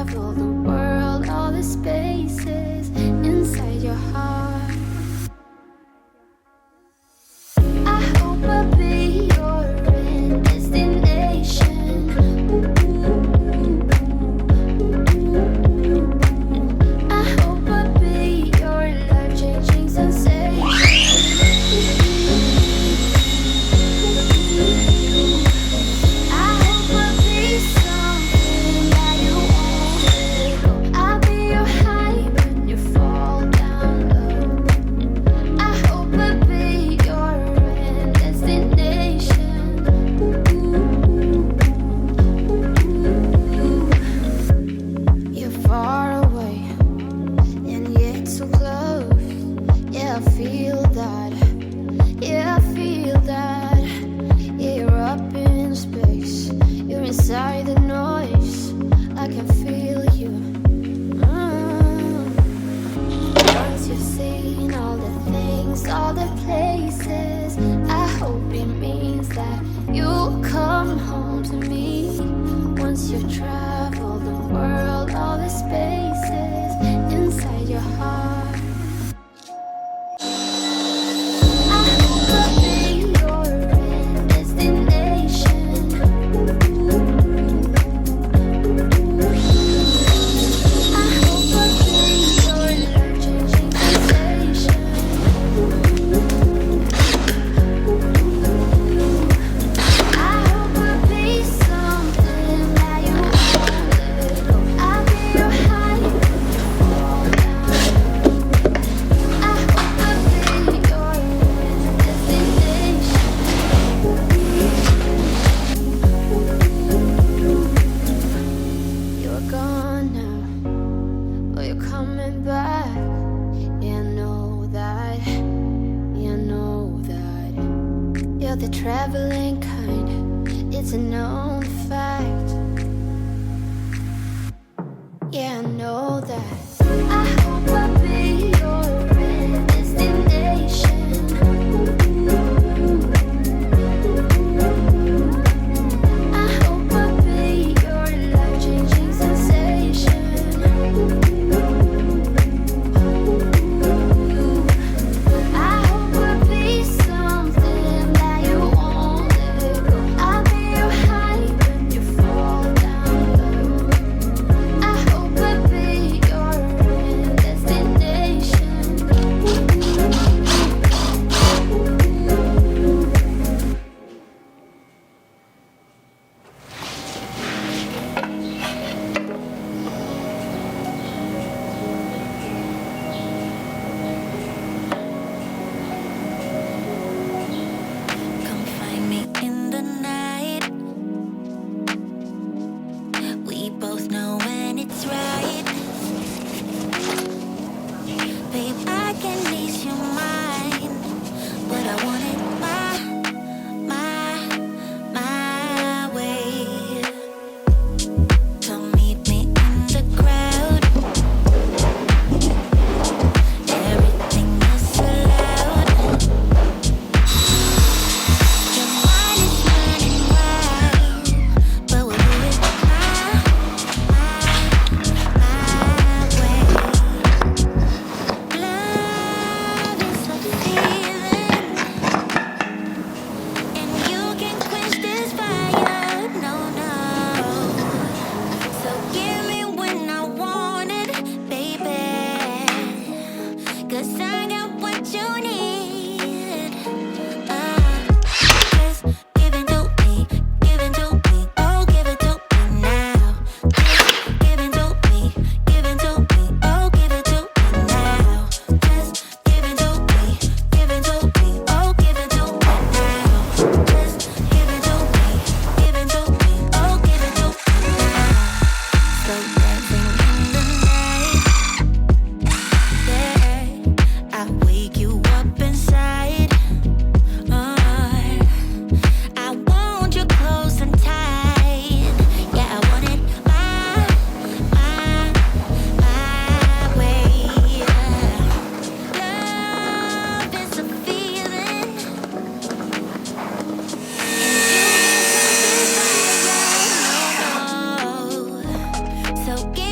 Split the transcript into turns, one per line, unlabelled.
travel the world, all the spaces inside your heart. I hope I'll be your end destination. I hope I'll be your life-changing sensation. I hope I'll be something that you won't let go. I'll be your high when you fall down low. I hope I'll be your end destination. You're far away and yet so close. Yeah, I feel that. Yeah, I feel that. Yeah, you're up in space. You're inside the noise. I can feel you. Once you've seen all the things, all the places, I hope it means that you'll come home to me. Once you've traveled the world, all the spaces inside your heart. I hope I'll be your end destination. I hope I'll be your life-changing sensation. I hope I'll be something that you won't let go. I'll be your high when you fall down. I hope I'll be your end destination. You're gone now, but you're coming back. Yeah, I know that. Yeah, I know that. You're the traveling kind. It's a known fact. Yeah, I know that. I hope I'll be your end destination. I hope I'll be your life-changing sensation. I hope I'll be something that you won't let go. I'll be your high when you fall down low. I hope I'll be your end destination.
Come find me in the night. We both know when it's right. Babe, I can ease your mind, but I want it my way. Come meet me in the crowd. Everything is allowed. Your mind is running wild, but we'll do it my way. Love is a feeling, and you can quench this fire. No, no. So give me when I want it, baby. 'Cause I got what you need. Just give it to me, oh, give it to me now. Just give it to me, oh, give it to me now. Just give it to me, oh, give it to me now. Just give it to me, oh, give it to me now. Slow dancing in the night. Yeah, I wake you up inside. I want you close and tight. Yeah, I want it my way. Love is a feeling, and you can quench this fire. No, no. So give